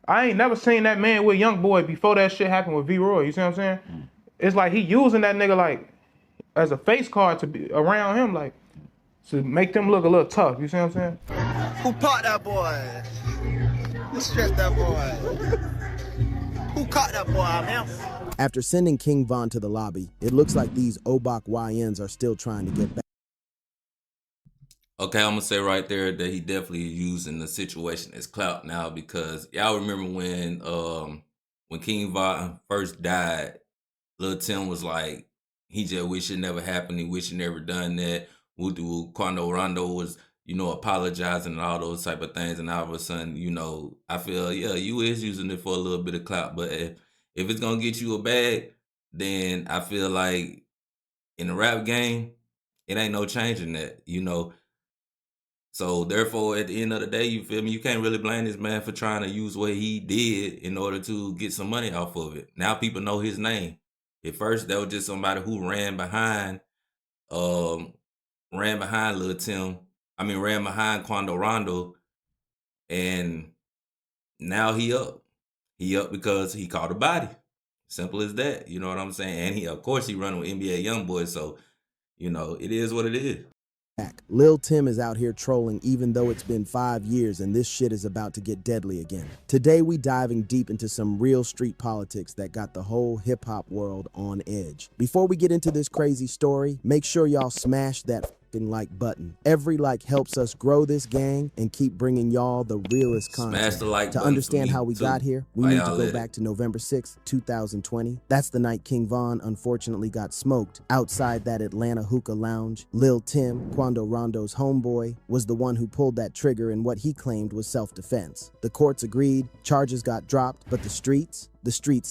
I ain't never seen that man with Young Boy before that shit happened with V-Roy. You see what I'm saying? It's like he using that nigga like as a face card to be around him, like to make them look a little tough. You see what I'm saying? Who popped that boy? Who stressed that boy? Who caught that boy, man? After sending King Von to the lobby, it looks like these Obok YNs are still trying to get back. Okay, I'm gonna say right there that he definitely is using the situation as clout now, because y'all remember when King Von first died, Lil Tim was like, he just wish it never happened, he wish he never done that. Quando Rondo was, apologizing and all those type of things, and all of a sudden, I feel, yeah, you is using it for a little bit of clout, but if it's gonna get you a bag, then I feel like in the rap game, it ain't no changing that, So therefore, at the end of the day, you feel me? You can't really blame this man for trying to use what he did in order to get some money off of it. Now people know his name. At first, that was just somebody who ran behind Lil Tim. Ran behind Quando Rondo, and now he up. He up because he caught a body. Simple as that. You know what I'm saying? And of course, he running with NBA YoungBoy, so it is what it is. Lil Tim is out here trolling even though it's been 5 years and this shit is about to get deadly again. Today we diving deep into some real street politics that got the whole hip-hop world on edge. Before we get into this crazy story, make sure y'all smash that like button. Every like helps us grow this gang and keep bringing y'all the realest content. Smash the like to button understand how we too. got here, we need to go back to November 6th, 2020. That's the night King Von unfortunately got smoked outside that Atlanta hookah lounge. Lil Tim, Quando Rondo's homeboy, was the one who pulled that trigger in what he claimed was self-defense. The courts agreed, charges got dropped, but the streets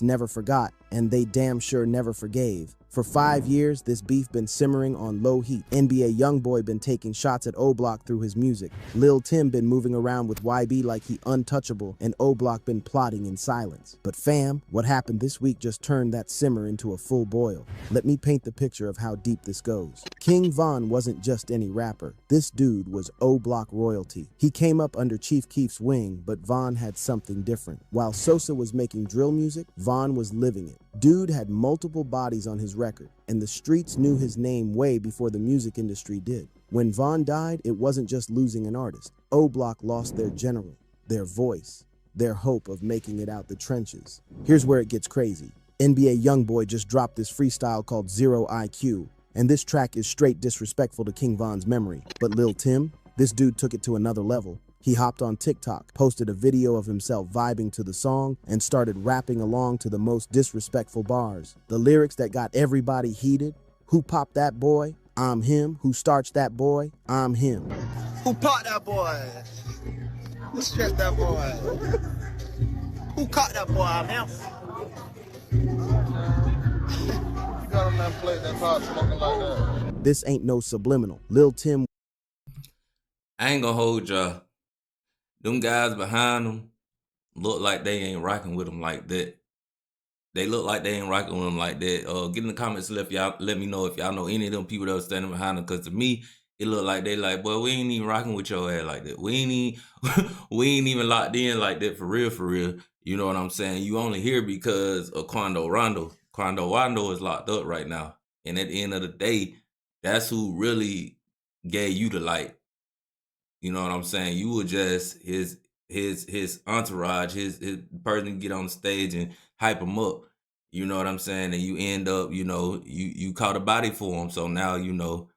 never forgot, and they damn sure never forgave. For 5 years, this beef been simmering on low heat. NBA YoungBoy been taking shots at O-Block through his music. Lil Tim been moving around with YB like he untouchable, and O-Block been plotting in silence. But fam, what happened this week just turned that simmer into a full boil. Let me paint the picture of how deep this goes. King Von wasn't just any rapper. This dude was O-Block royalty. He came up under Chief Keef's wing, but Von had something different. While Sosa was making drill music, Von was living it. Dude had multiple bodies on his record, and the streets knew his name way before the music industry did. When Von died, it wasn't just losing an artist. O-Block lost their general, their voice, their hope of making it out the trenches. Here's where it gets crazy. NBA YoungBoy just dropped this freestyle called Zero IQ, and this track is straight disrespectful to King Von's memory. But Lil Tim, this dude took it to another level. He hopped on TikTok, posted a video of himself vibing to the song, and started rapping along to the most disrespectful bars. The lyrics that got everybody heated: who popped that boy? I'm him. Who starched that boy? I'm him. Who popped that boy? Who stressed that boy? Who caught that boy, man? You got on that plate that hot smoking like that. This ain't no subliminal. Lil Tim. I ain't gonna hold y'all. Them guys behind them look like they ain't rocking with them like that. They look like they ain't rocking with them like that. Get in the comments, let me know if y'all know any of them people that are standing behind them. Cause to me, it look like they like, boy, we ain't even rocking with your ass like that. We ain't even locked in like that for real, for real. You know what I'm saying? You only here because of Quando Rondo. Quando Rondo is locked up right now. And at the end of the day, that's who really gave you the light. You know what I'm saying? You were just his entourage, his person to get on the stage and hype him up. You know what I'm saying? And you end up, you caught a body for him. So now, you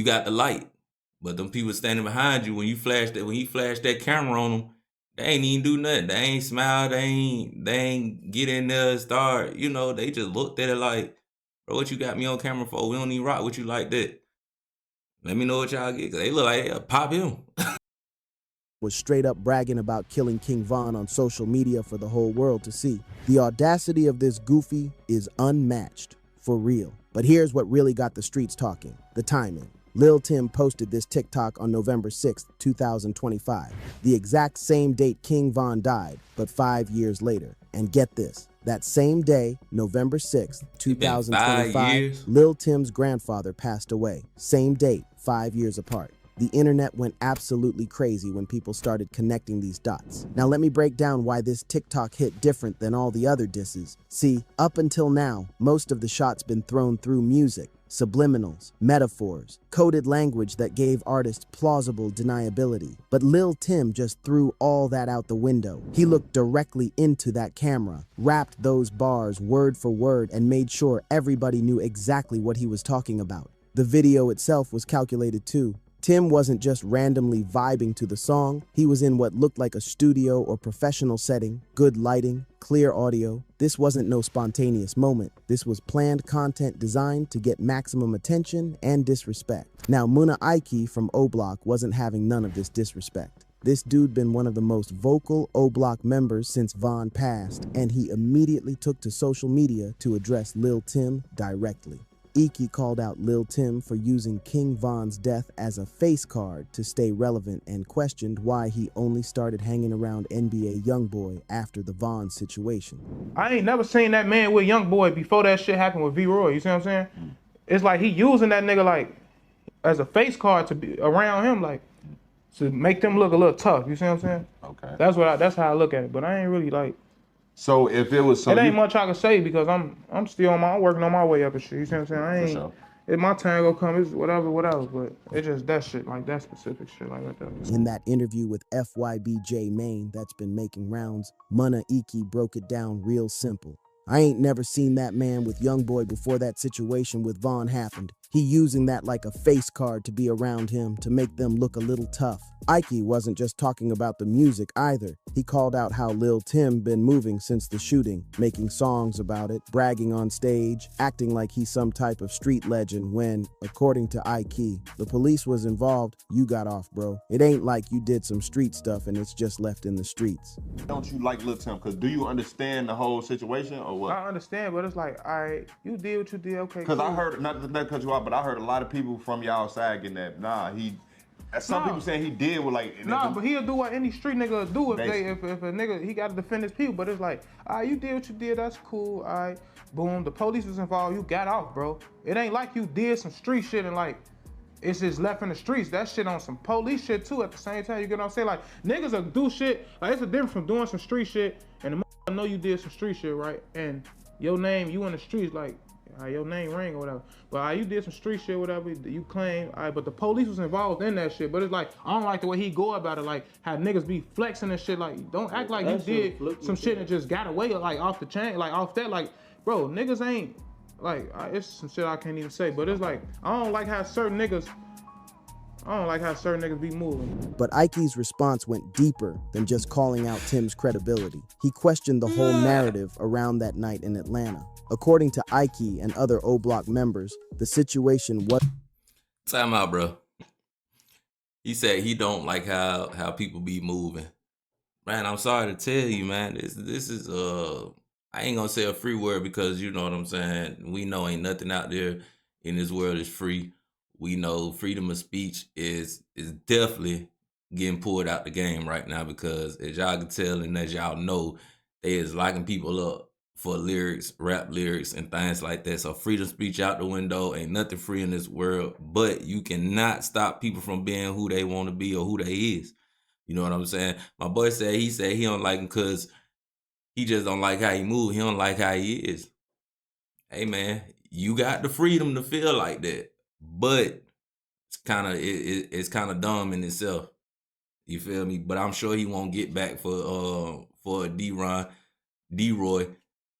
got the light. But them people standing behind you when he flashed that camera on them, they ain't even do nothing. They ain't smile. They ain't get in there and start. They just looked at it like, bro, what you got me on camera for? We don't even rock with you like that. Let me know what y'all get, because they look like, pop him. Was straight up bragging about killing King Von on social media for the whole world to see. The audacity of this goofy is unmatched, for real. But here's what really got the streets talking: the timing. Lil Tim posted this TikTok on November 6th, 2025, the exact same date King Von died, but 5 years later. And get this, that same day, November 6th, 2025, Lil Tim's grandfather passed away. Same date, 5 years apart. The internet went absolutely crazy when people started connecting these dots. Now let me break down why this TikTok hit different than all the other disses. See, up until now, most of the shots been thrown through music, subliminals, metaphors, coded language that gave artists plausible deniability. But Lil Tim just threw all that out the window. He looked directly into that camera, rapped those bars word for word, and made sure everybody knew exactly what he was talking about. The video itself was calculated too. Tim wasn't just randomly vibing to the song, he was in what looked like a studio or professional setting, good lighting, clear audio. This wasn't no spontaneous moment. This was planned content designed to get maximum attention and disrespect. Now, Muna Aiki from O Block wasn't having none of this disrespect. This dude been one of the most vocal O Block members since Von passed, and he immediately took to social media to address Lil Tim directly. Iki called out Lil Tim for using King Von's death as a face card to stay relevant and questioned why he only started hanging around NBA Youngboy after the Von situation. I ain't never seen that man with Youngboy before that shit happened with V-Roy, you see what I'm saying? It's like he using that nigga like as a face card to be around him, like to make them look a little tough, you see what I'm saying? Okay. That's how I look at it, but I ain't really like. So if it was, so it ain't much I can say because I'm still I'm working on my way up and shit. You see what I'm saying? I ain't. sure. If my time gonna come, it's whatever. But it's just that shit, like that specific shit, like that. In that interview with FYBJ Maine that's been making rounds, Muna Iki broke it down real simple. I ain't never seen that man with Youngboy before that situation with Von happened. He using that like a face card to be around him to make them look a little tough. Ike wasn't just talking about the music either. He called out how Lil Tim been moving since the shooting, making songs about it, bragging on stage, acting like he's some type of street legend when, according to Ike, the police was involved, you got off, bro. It ain't like you did some street stuff and it's just left in the streets. Don't you like Lil Tim? Because do you understand the whole situation or what? I understand, but it's like, all right, you did what you did, okay. Because cool. I heard, not to cut you off, but I heard a lot of people from y'all side getting that, some people saying he did with like. But he'll do what any street nigga do if a nigga, he gotta defend his people. But it's like, all right, you did what you did, that's cool, all right, boom, the police was involved, you got off, bro. It ain't like you did some street shit and like, it's just left in the streets. That shit on some police shit too at the same time, you get what I'm saying? Like, niggas will do shit, like it's a difference from doing some street shit and the motherfucker know you did some street shit, right? And your name, you in the streets, like, your name ring or whatever. But you did some street shit, whatever, you claim, but the police was involved in that shit. But it's like, I don't like the way he go about it, like, how niggas be flexing and shit, like, don't act like you did some shit and just got away, like, off the chain, like, off that, like, bro, niggas ain't, like, it's some shit I can't even say, but it's like, I don't like how certain niggas be moving. But Ike's response went deeper than just calling out Tim's credibility. He questioned the whole narrative around that night in Atlanta. According to Ike and other O Block members, the situation was... Time out, bro. He said he don't like how people be moving. Man, I'm sorry to tell you, man. This is I ain't gonna say a free word because you know what I'm saying. We know ain't nothing out there in this world is free. We know freedom of speech is definitely getting pulled out the game right now because as y'all can tell and as y'all know, they is locking people up for lyrics, rap lyrics, and things like that. So freedom of speech out the window. Ain't nothing free in this world, but you cannot stop people from being who they want to be or who they is. You know what I'm saying? My boy said he don't like him because he just don't like how he move. He don't like how he is. Hey, man, you got the freedom to feel like that. But it's kind of dumb in itself. You feel me? But I'm sure he won't get back for D-Roy,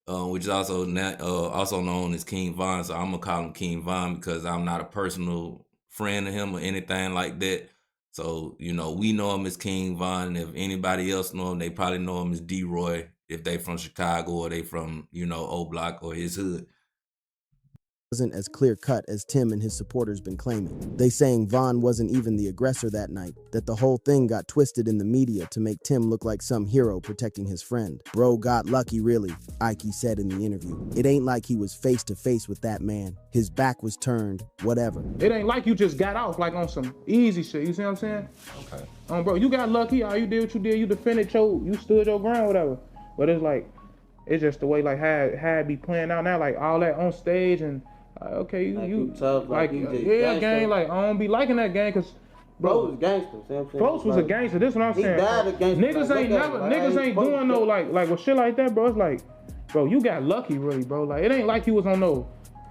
which is also known as King Von. So I'm gonna call him King Von because I'm not a personal friend of him or anything like that. So we know him as King Von. And if anybody else know him, they probably know him as D-Roy if they from Chicago or they from O Block or his hood. Wasn't as clear-cut as Tim and his supporters been claiming. They saying Von wasn't even the aggressor that night, that the whole thing got twisted in the media to make Tim look like some hero protecting his friend. Bro got lucky, really, Ike said in the interview. It ain't like he was face-to-face with that man. His back was turned, whatever. It ain't like you just got off like on some easy shit, you see what I'm saying? Okay. Bro, you got lucky, you did what you did, you defended you stood your ground, whatever. But it's like, it's just the way like how it be playing out now, like all that on stage and okay, you tough, like gang, like I don't be liking that gang because Bro was gangster. See what I'm saying? Folks was a gangster. This is what I'm He saying. died a gangster. Niggas Like, ain't look at never, him, like, niggas he ain't fucked doing no up. like with shit like that, bro. It's like, bro, you got lucky, really, bro. Like it ain't like you was on no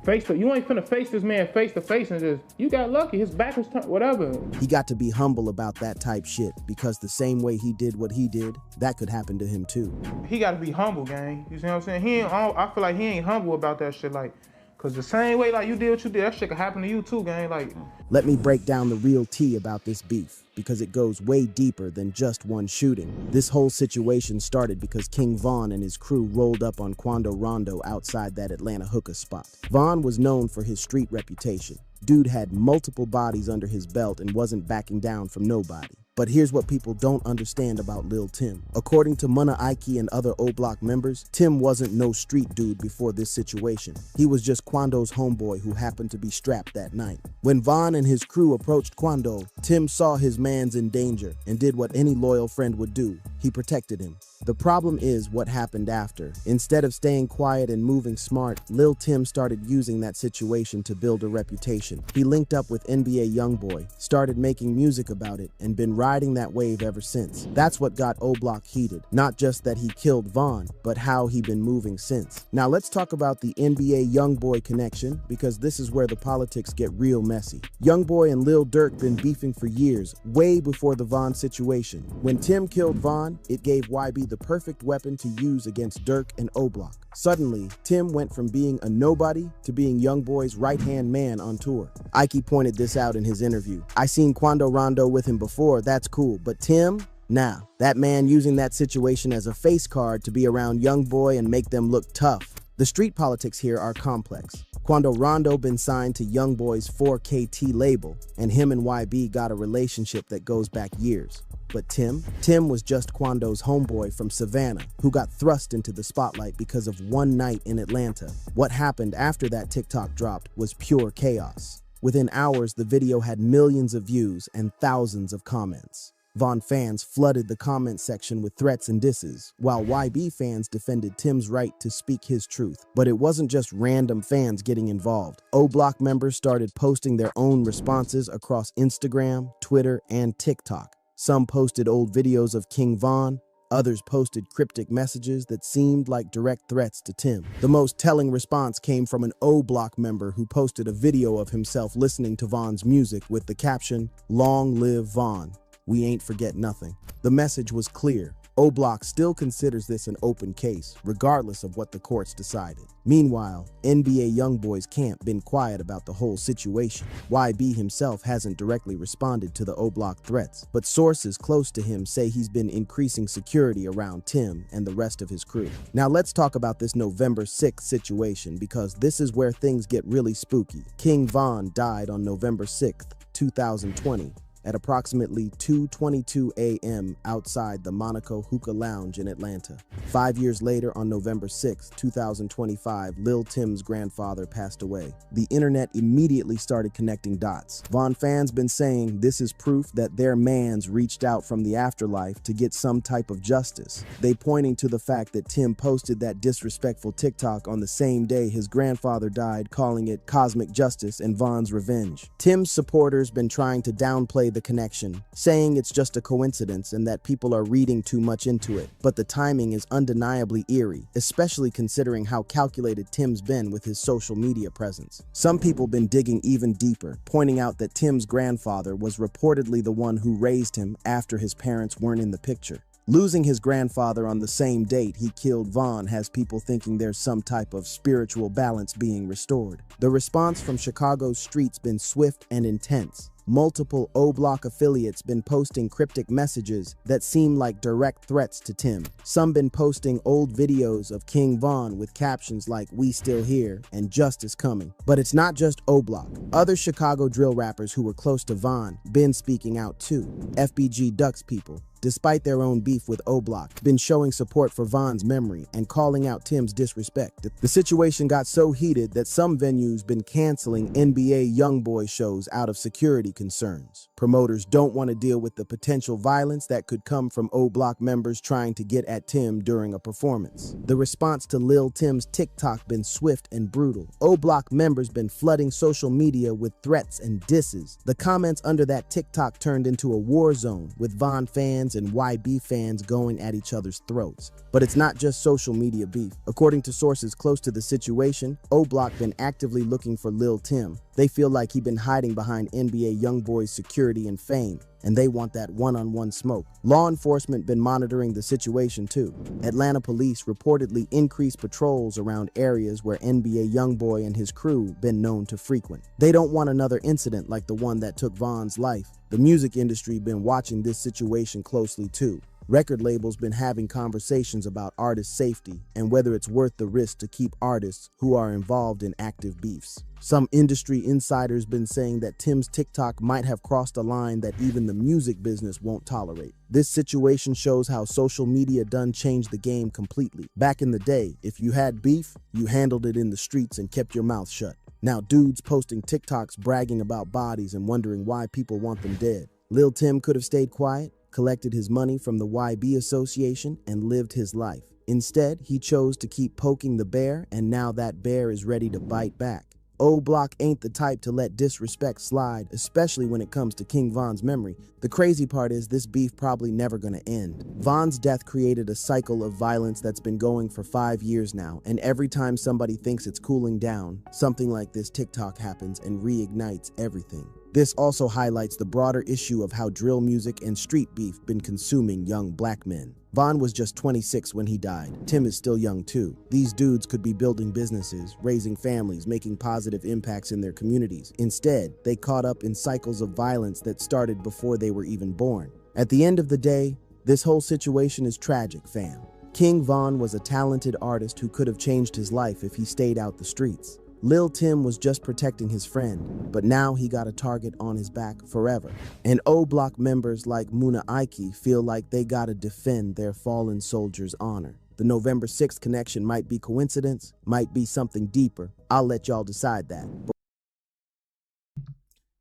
you ain't finna face this man face to face and just, you got lucky. His back was turned, whatever. He got to be humble about that type shit because the same way he did what he did, that could happen to him too. He got to be humble, gang. You see what I'm saying? I feel like he ain't humble about that shit, like, cause the same way like you did what you did, that shit could happen to you too, gang. Like, Let me break down the real tea about this beef, because it goes way deeper than just one shooting. This whole situation started because King Von and his crew rolled up on Quando Rondo outside that Atlanta hookah spot. Von was known for his street reputation. Dude had multiple bodies under his belt and wasn't backing down from nobody. But here's what people don't understand about Lil Tim. According to Munna Ike and other O Block members, Tim wasn't no street dude before this situation. He was just Quando's homeboy who happened to be strapped that night. When Von and his crew approached Quando, Tim saw his man's in danger and did what any loyal friend would do. He protected him. The problem is what happened after. Instead of staying quiet and moving smart, Lil Tim started using that situation to build a reputation. He linked up with NBA YoungBoy, started making music about it, and been riding that wave ever since. That's what got O Block heated. Not just that he killed Von, but how he been moving since. Now let's talk about the NBA YoungBoy connection, because this is where the politics get real messy. YoungBoy and Lil Durk been beefing for years, way before the Von situation. When Tim killed Von, it gave YB the perfect weapon to use against Durk and O Block. Suddenly, Tim went from being a nobody to being YoungBoy's right-hand man on tour. Ike pointed this out in his interview. I seen Quando Rondo with him before, that's cool, but Tim? Nah, that man using that situation as a face card to be around YoungBoy and make them look tough. The street politics here are complex. Quando Rondo been signed to YoungBoy's 4KT label, and him and YB got a relationship that goes back years. But Tim was just Quando's homeboy from Savannah, who got thrust into the spotlight because of one night in Atlanta. What happened after that TikTok dropped was pure chaos. Within hours, the video had millions of views and thousands of comments. Von fans flooded the comment section with threats and disses, while YB fans defended Tim's right to speak his truth. But it wasn't just random fans getting involved. O Block members started posting their own responses across Instagram, Twitter, and TikTok. Some posted old videos of King Von, others posted cryptic messages that seemed like direct threats to Tim. The most telling response came from an O Block member who posted a video of himself listening to Von's music with the caption, "Long live Von. We ain't forget nothing." The message was clear. O Block still considers this an open case, regardless of what the courts decided. Meanwhile, NBA YoungBoy's camp been quiet about the whole situation. YB himself hasn't directly responded to the O Block threats, but sources close to him say he's been increasing security around Tim and the rest of his crew. Now let's talk about this November 6th situation, because this is where things get really spooky. King Von died on November 6th, 2020. At approximately 2:22 a.m. outside the Monaco Hookah Lounge in Atlanta. 5 years later, on November 6, 2025, Lil Tim's grandfather passed away. The internet immediately started connecting dots. Von fans been saying this is proof that their mans reached out from the afterlife to get some type of justice. They pointing to the fact that Tim posted that disrespectful TikTok on the same day his grandfather died, calling it cosmic justice and Von's revenge. Tim's supporters been trying to downplay the connection, saying it's just a coincidence and that people are reading too much into it. But the timing is undeniably eerie, especially considering how calculated Tim's been with his social media presence. Some people been digging even deeper, pointing out that Tim's grandfather was reportedly the one who raised him after his parents weren't in the picture. Losing his grandfather on the same date he killed Von has people thinking there's some type of spiritual balance being restored. The response from Chicago's streets been swift and intense. Multiple O Block affiliates been posting cryptic messages that seem like direct threats to Tim. Some been posting old videos of King Von with captions like "We still here" and "Justice coming." But it's not just O Block. Other Chicago drill rappers who were close to Von been speaking out too. FBG Ducks people, despite their own beef with O-Block, been showing support for Von's memory and calling out Tim's disrespect. The situation got so heated that some venues been canceling NBA YoungBoy shows out of security concerns. Promoters don't want to deal with the potential violence that could come from O-Block members trying to get at Tim during a performance. The response to Lil Tim's TikTok been swift and brutal. O-Block members been flooding social media with threats and disses. The comments under that TikTok turned into a war zone, with Von fans and YB fans going at each other's throats. But it's not just social media beef. According to sources close to the situation, O-Block been actively looking for Lil Tim. They feel like he been hiding behind NBA YoungBoy's security and fame, and they want that one-on-one smoke. Law enforcement been monitoring the situation too. Atlanta police reportedly increased patrols around areas where NBA YoungBoy and his crew been known to frequent. They don't want another incident like the one that took Von's life. The music industry been watching this situation closely too. Record labels been having conversations about artist safety and whether it's worth the risk to keep artists who are involved in active beefs. Some industry insiders been saying that Tim's TikTok might have crossed a line that even the music business won't tolerate. This situation shows how social media done changed the game completely. Back in the day, if you had beef, you handled it in the streets and kept your mouth shut. Now dudes posting TikToks bragging about bodies and wondering why people want them dead. Lil Tim could have stayed quiet, collected his money from the YB Association, and lived his life. Instead, he chose to keep poking the bear, and now that bear is ready to bite back. O-Block ain't the type to let disrespect slide, especially when it comes to King Von's memory. The crazy part is this beef probably never gonna end. Von's death created a cycle of violence that's been going for 5 years now, and every time somebody thinks it's cooling down, something like this TikTok happens and reignites everything. This also highlights the broader issue of how drill music and street beef been consuming young black men. Von was just 26 when he died. Tim is still young too. These dudes could be building businesses, raising families, making positive impacts in their communities. Instead, they caught up in cycles of violence that started before they were even born. At the end of the day, this whole situation is tragic, fam. King Von was a talented artist who could have changed his life if he stayed out the streets. Lil Tim was just protecting his friend, but now he got a target on his back forever. And O-Block members like Muna Aiki feel like they gotta defend their fallen soldier's honor. The November 6th connection might be coincidence, might be something deeper. I'll let y'all decide that.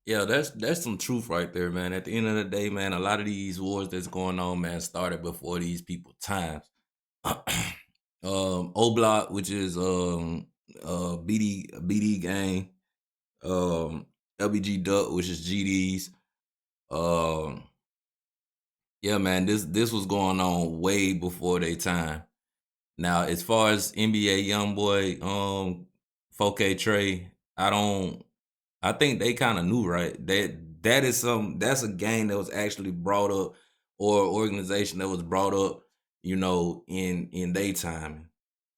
Yeah, that's some truth right there, man. At the end of the day, man, a lot of these wars that's going on, man, started before these people's times. O-Block, which is BD gang, LBG Duck, which is GDs. Yeah, man, this was going on way before their time. Now, as far as NBA YoungBoy, 4K Trey, I think they kind of knew, right? That's a gang that was actually brought up, or organization that was brought up, in their time.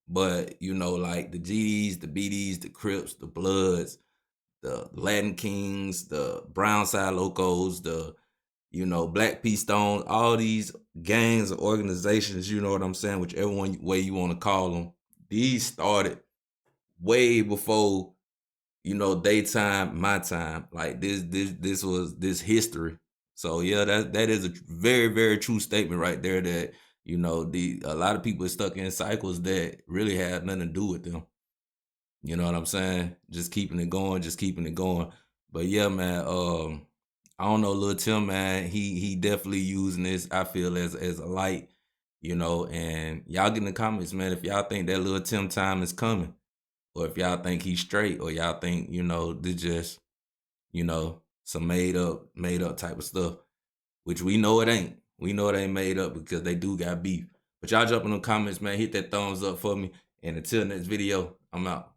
But, like the GDs, the BDs, the Crips, the Bloods, the Latin Kings, the Brown Side Locos, the, Black P Stones, all these gangs or organizations, you know what I'm saying, whichever way you want to call them, these started way before, daytime, my time. Like this was this history. So yeah, that is a very, very true statement right there that, a lot of people are stuck in cycles that really had nothing to do with them. You know what I'm saying? Just keeping it going. But yeah, man, I don't know, Lil Tim, man, he definitely using this, I feel, as a light, and y'all get in the comments, man, if y'all think that Lil Tim time is coming, or if y'all think he's straight, or y'all think, this just, some made up type of stuff, which we know it ain't. We know it ain't made up because they do got beef. But y'all jump in the comments, man. Hit that thumbs up for me. And until next video, I'm out.